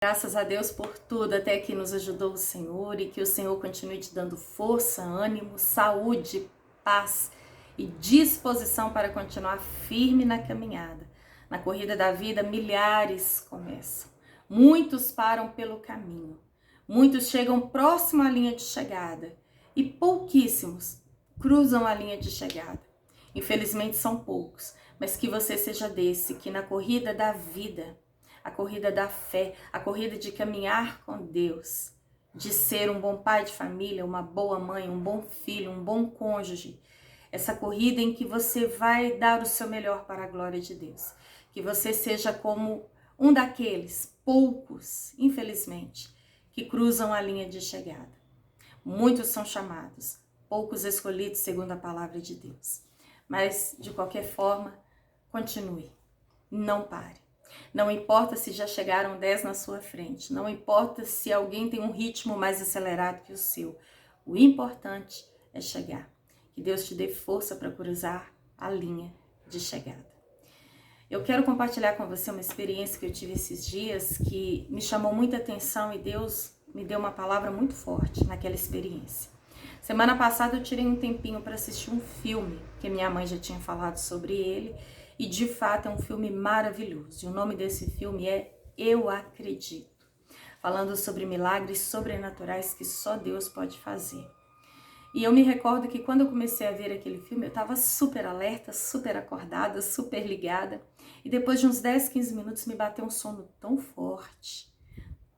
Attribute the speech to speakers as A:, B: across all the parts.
A: Graças a Deus por tudo, até aqui nos ajudou o Senhor e que o Senhor continue te dando força, ânimo, saúde, paz e disposição para continuar firme na caminhada. Na corrida da vida, milhares começam, muitos param pelo caminho, muitos chegam próximo à linha de chegada e pouquíssimos cruzam a linha de chegada. Infelizmente são poucos, mas que você seja desse, que na corrida da vida, a corrida da fé, a corrida de caminhar com Deus, de ser um bom pai de família, uma boa mãe, um bom filho, um bom cônjuge. Essa corrida em que você vai dar o seu melhor para a glória de Deus. Que você seja como um daqueles poucos, infelizmente, que cruzam a linha de chegada. Muitos são chamados, poucos escolhidos segundo a palavra de Deus. Mas, de qualquer forma, continue, não pare. Não importa se já chegaram 10 na sua frente, não importa se alguém tem um ritmo mais acelerado que o seu. O importante é chegar. Que Deus te dê força para cruzar a linha de chegada. Eu quero compartilhar com você uma experiência que eu tive esses dias que me chamou muita atenção e Deus me deu uma palavra muito forte naquela experiência. Semana passada eu tirei um tempinho para assistir um filme, que minha mãe já tinha falado sobre ele, e de fato é um filme maravilhoso. E o nome desse filme é Eu Acredito, falando sobre milagres sobrenaturais que só Deus pode fazer. E eu me recordo que quando eu comecei a ver aquele filme, eu estava super alerta, super acordada, super ligada. E depois de uns 10, 15 minutos me bateu um sono tão forte,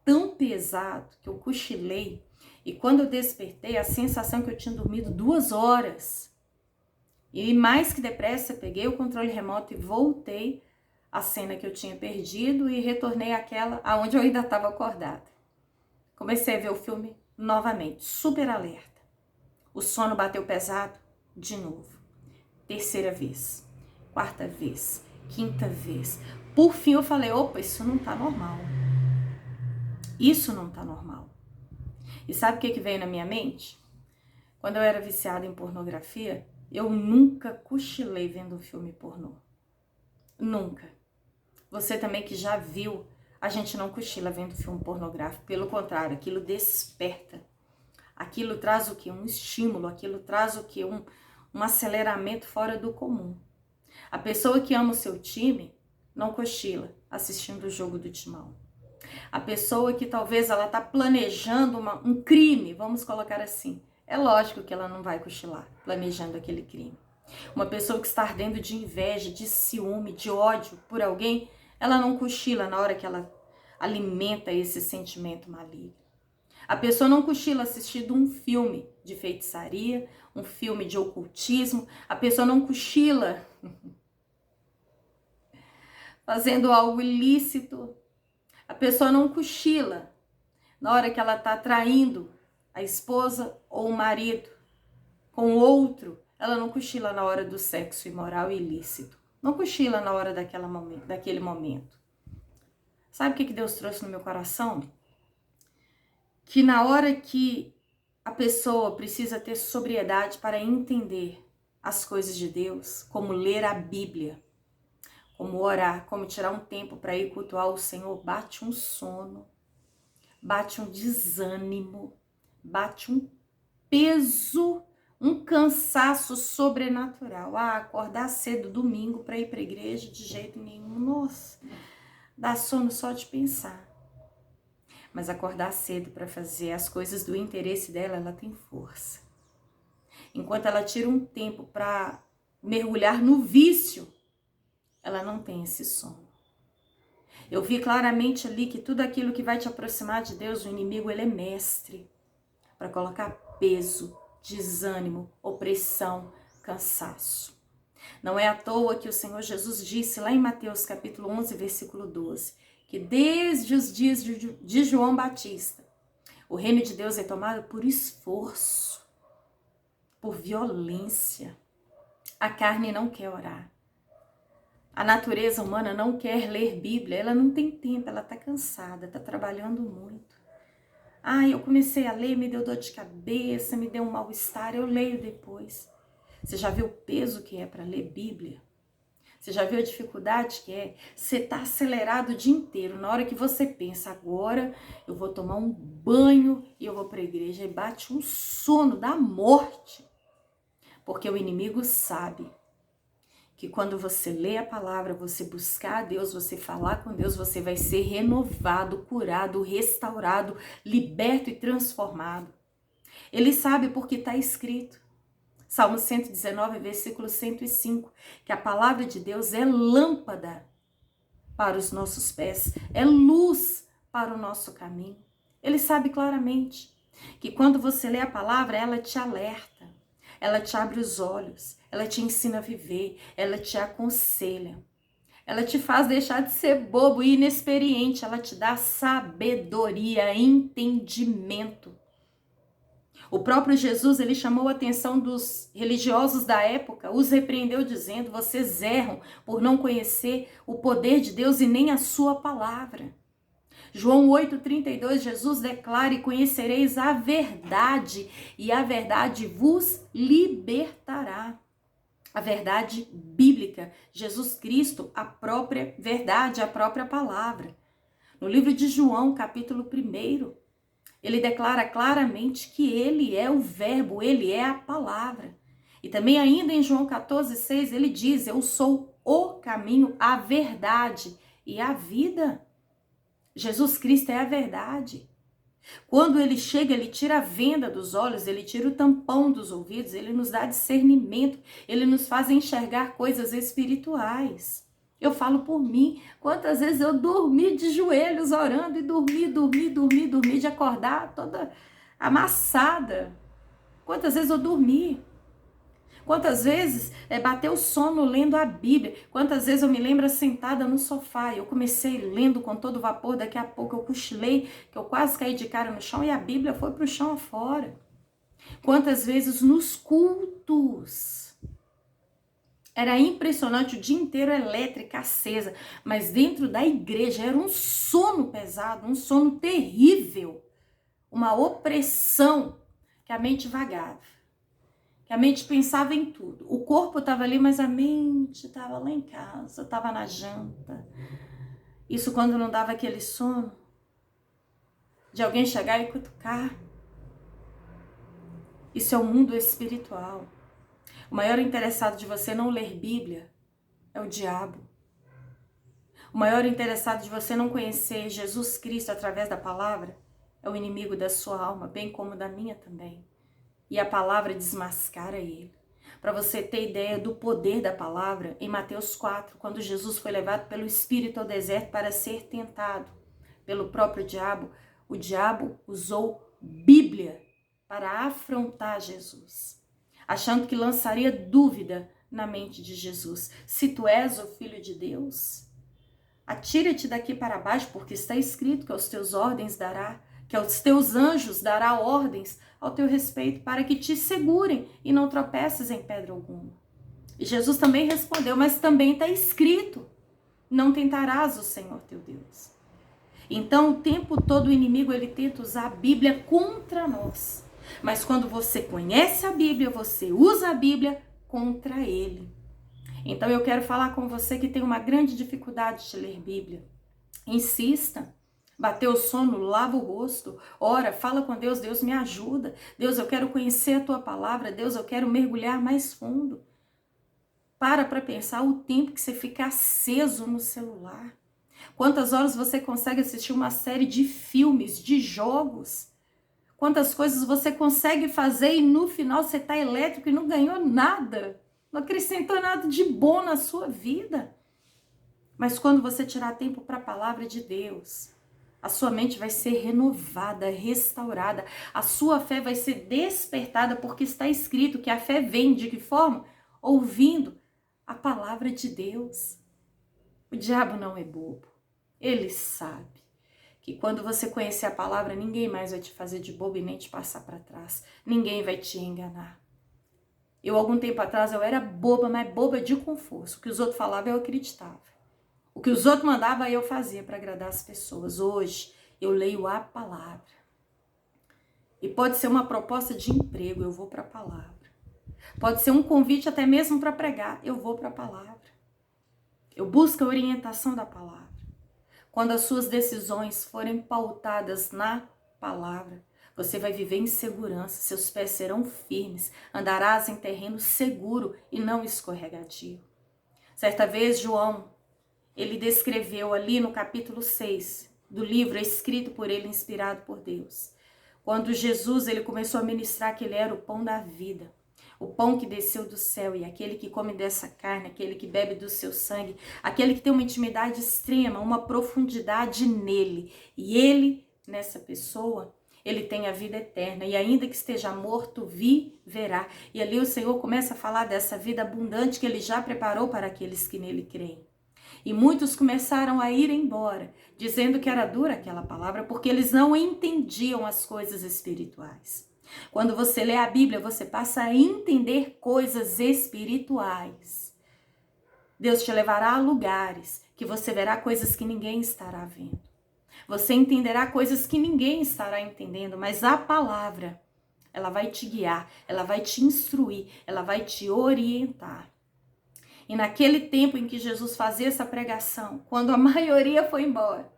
A: tão pesado, que eu cochilei. E quando eu despertei, a sensação que eu tinha dormido 2 horas. E mais que depressa, peguei o controle remoto e voltei à cena que eu tinha perdido e retornei àquela aonde eu ainda estava acordada. Comecei a ver o filme novamente, super alerta. O sono bateu pesado de novo. 3ª vez, 4ª vez, 5ª vez. Por fim eu falei, opa, isso não tá normal. Isso não tá normal. E sabe o que veio na minha mente? Quando eu era viciada em pornografia, eu nunca cochilei vendo um filme pornô. Nunca. Você também que já viu, a gente não cochila vendo filme pornográfico. Pelo contrário, aquilo desperta. Aquilo traz o quê? Um estímulo. Aquilo traz o quê? Um aceleramento fora do comum. A pessoa que ama o seu time não cochila assistindo o jogo do Timão. A pessoa que talvez ela está planejando um crime, vamos colocar assim. É lógico que ela não vai cochilar planejando aquele crime. Uma pessoa que está ardendo de inveja, de ciúme, de ódio por alguém, ela não cochila na hora que ela alimenta esse sentimento maligno. A pessoa não cochila assistindo um filme de feitiçaria, um filme de ocultismo. A pessoa não cochila fazendo algo ilícito. A pessoa não cochila na hora que ela está traindo a esposa ou o marido com outro. Ela não cochila na hora do sexo imoral e ilícito. Não cochila na hora daquele momento. Sabe o que Deus trouxe no meu coração? Que na hora que a pessoa precisa ter sobriedade para entender as coisas de Deus, como ler a Bíblia, como orar, como tirar um tempo para ir cultuar o Senhor, bate um sono, bate um desânimo, bate um peso, um cansaço sobrenatural. Acordar cedo domingo para ir para a igreja de jeito nenhum. Nossa, dá sono só de pensar. Mas acordar cedo para fazer as coisas do interesse dela, ela tem força. Enquanto ela tira um tempo para mergulhar no vício, ela não tem esse sono. Eu vi claramente ali que tudo aquilo que vai te aproximar de Deus, o inimigo, ele é mestre para colocar peso, desânimo, opressão, cansaço. Não é à toa que o Senhor Jesus disse lá em Mateus capítulo 11, versículo 12, que desde os dias de João Batista, o reino de Deus é tomado por esforço, por violência. A carne não quer orar. A natureza humana não quer ler Bíblia, ela não tem tempo, ela está cansada, está trabalhando muito. Eu comecei a ler, me deu dor de cabeça, me deu um mal-estar, eu leio depois. Você já viu o peso que é para ler Bíblia? Você já viu a dificuldade que é? Você tá acelerado o dia inteiro. Na hora que você pensa, agora eu vou tomar um banho e eu vou para a igreja, e bate um sono da morte. Porque o inimigo sabe que quando você lê a palavra, você buscar a Deus, você falar com Deus, você vai ser renovado, curado, restaurado, liberto e transformado. Ele sabe porque está escrito. Salmo 119, versículo 105, que a palavra de Deus é lâmpada para os nossos pés, é luz para o nosso caminho. Ele sabe claramente que quando você lê a palavra, ela te alerta, ela te abre os olhos, ela te ensina a viver, ela te aconselha, ela te faz deixar de ser bobo e inexperiente, ela te dá sabedoria, entendimento. O próprio Jesus, ele chamou a atenção dos religiosos da época, os repreendeu dizendo: vocês erram por não conhecer o poder de Deus e nem a sua palavra. João 8,32, Jesus declara: e conhecereis a verdade, e a verdade vos libertará. A verdade bíblica, Jesus Cristo, a própria verdade, a própria palavra. No livro de João, capítulo 1, ele declara claramente que ele é o verbo, ele é a palavra. E também ainda em João 14,6, ele diz: eu sou o caminho, a verdade e a vida. Jesus Cristo é a verdade. Quando ele chega, ele tira a venda dos olhos, ele tira o tampão dos ouvidos, ele nos dá discernimento, ele nos faz enxergar coisas espirituais. Eu falo por mim, quantas vezes eu dormi de joelhos orando e dormi de acordar toda amassada. Quantas vezes eu dormi? Quantas vezes bateu sono lendo a Bíblia? Quantas vezes eu me lembro sentada no sofá e eu comecei lendo com todo vapor, daqui a pouco eu cochilei, que eu quase caí de cara no chão e a Bíblia foi para o chão afora. Quantas vezes nos cultos? Era impressionante, o dia inteiro elétrica acesa, mas dentro da igreja era um sono pesado, um sono terrível, uma opressão que a mente vagava. Que a mente pensava em tudo. O corpo estava ali, mas a mente estava lá em casa, estava na janta. Isso quando não dava aquele sono de alguém chegar e cutucar. Isso é o mundo espiritual. O maior interessado de você não ler Bíblia é o diabo. O maior interessado de você não conhecer Jesus Cristo através da palavra é o inimigo da sua alma, bem como da minha também. E a palavra desmascara ele. Para você ter ideia do poder da palavra, em Mateus 4, quando Jesus foi levado pelo Espírito ao deserto para ser tentado pelo próprio diabo, o diabo usou Bíblia para afrontar Jesus, achando que lançaria dúvida na mente de Jesus. Se tu és o Filho de Deus, atira-te daqui para baixo, porque está escrito que aos teus ordens dará, que aos teus anjos dará ordens ao teu respeito, para que te segurem e não tropeces em pedra alguma. E Jesus também respondeu: mas também está escrito, não tentarás o Senhor teu Deus. Então, o tempo todo o inimigo, ele tenta usar a Bíblia contra nós. Mas quando você conhece a Bíblia, você usa a Bíblia contra ele. Então, eu quero falar com você que tem uma grande dificuldade de ler Bíblia. Insista. Bateu o sono, lava o rosto, ora, fala com Deus: Deus me ajuda, Deus, eu quero conhecer a tua palavra, Deus, eu quero mergulhar mais fundo. Para pensar o tempo que você fica aceso no celular. Quantas horas você consegue assistir uma série de filmes, de jogos? Quantas coisas você consegue fazer e no final você está elétrico e não ganhou nada, não acrescentou nada de bom na sua vida. Mas quando você tirar tempo para a palavra de Deus, a sua mente vai ser renovada, restaurada. A sua fé vai ser despertada, porque está escrito que a fé vem de que forma? Ouvindo a palavra de Deus. O diabo não é bobo. Ele sabe que quando você conhecer a palavra, ninguém mais vai te fazer de bobo e nem te passar para trás. Ninguém vai te enganar. Eu, algum tempo atrás, eu era boba, mas boba de conforto. O que os outros falavam, eu acreditava. O que os outros mandavam, eu fazia para agradar as pessoas. Hoje, eu leio a palavra. E pode ser uma proposta de emprego, eu vou para a palavra. Pode ser um convite até mesmo para pregar, eu vou para a palavra. Eu busco a orientação da palavra. Quando as suas decisões forem pautadas na palavra, você vai viver em segurança, seus pés serão firmes, andarás em terreno seguro e não escorregadio. Certa vez, João, ele descreveu ali no capítulo 6 do livro escrito por ele, inspirado por Deus. Quando Jesus ele começou a ministrar que ele era o pão da vida, o pão que desceu do céu, e aquele que come dessa carne, aquele que bebe do seu sangue, aquele que tem uma intimidade extrema, uma profundidade nele, e ele, nessa pessoa, ele tem a vida eterna, e ainda que esteja morto, viverá. E ali o Senhor começa a falar dessa vida abundante que ele já preparou para aqueles que nele creem. E muitos começaram a ir embora, dizendo que era dura aquela palavra, porque eles não entendiam as coisas espirituais. Quando você lê a Bíblia, você passa a entender coisas espirituais. Deus te levará a lugares que você verá coisas que ninguém estará vendo. Você entenderá coisas que ninguém estará entendendo, mas a palavra, ela vai te guiar, ela vai te instruir, ela vai te orientar. E naquele tempo em que Jesus fazia essa pregação, quando a maioria foi embora,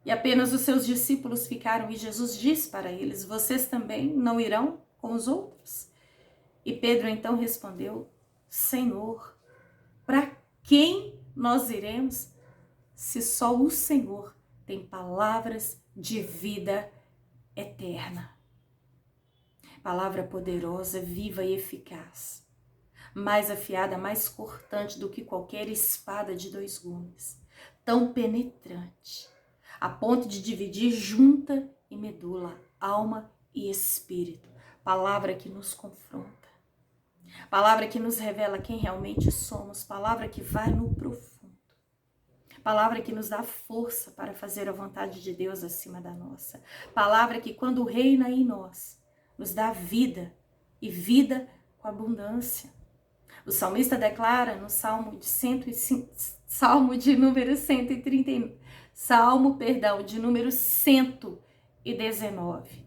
A: e apenas os seus discípulos ficaram, e Jesus disse para eles: vocês também não irão com os outros? E Pedro então respondeu: Senhor, para quem nós iremos, se só o Senhor tem palavras de vida eterna? Palavra poderosa, viva e eficaz, mais afiada, mais cortante do que qualquer espada de 2 gumes, tão penetrante, a ponto de dividir junta e medula, alma e espírito. Palavra que nos confronta, palavra que nos revela quem realmente somos, palavra que vai no profundo, palavra que nos dá força para fazer a vontade de Deus acima da nossa, palavra que quando reina em nós, nos dá vida e vida com abundância. O salmista declara no Salmo de número 119.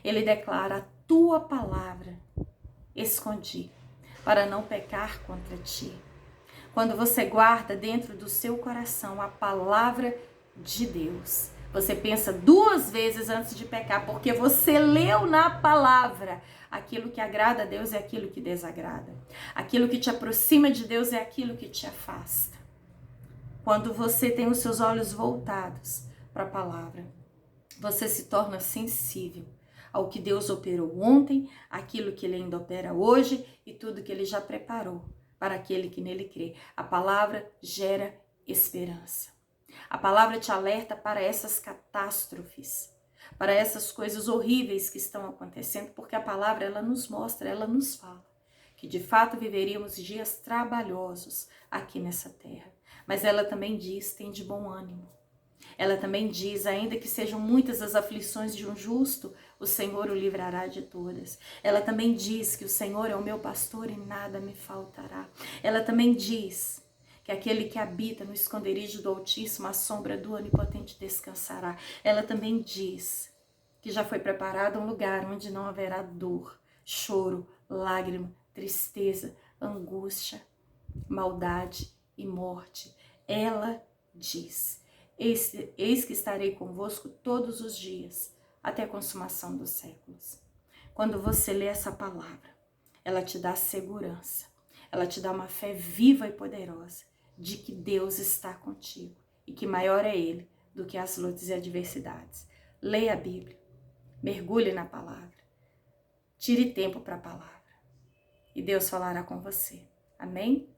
A: Ele declara: a tua palavra escondi para não pecar contra ti. Quando você guarda dentro do seu coração a palavra de Deus, você pensa 2 vezes antes de pecar, porque você leu na palavra aquilo que agrada a Deus é aquilo que desagrada. Aquilo que te aproxima de Deus é aquilo que te afasta. Quando você tem os seus olhos voltados para a palavra, você se torna sensível ao que Deus operou ontem, aquilo que Ele ainda opera hoje e tudo que Ele já preparou para aquele que nele crê. A palavra gera esperança. A palavra te alerta para essas catástrofes, para essas coisas horríveis que estão acontecendo, porque a palavra ela nos mostra, ela nos fala que de fato viveríamos dias trabalhosos aqui nessa terra. Mas ela também diz: tem de bom ânimo. Ela também diz: ainda que sejam muitas as aflições de um justo, o Senhor o livrará de todas. Ela também diz que o Senhor é o meu pastor e nada me faltará. Ela também diz que aquele que habita no esconderijo do Altíssimo, à sombra do Onipotente descansará. Ela também diz que já foi preparado um lugar onde não haverá dor, choro, lágrima, tristeza, angústia, maldade e morte. Ela diz: eis que estarei convosco todos os dias, até a consumação dos séculos. Quando você lê essa palavra, ela te dá segurança, ela te dá uma fé viva e poderosa de que Deus está contigo e que maior é Ele do que as lutas e adversidades. Leia a Bíblia, mergulhe na palavra, tire tempo para a palavra e Deus falará com você. Amém?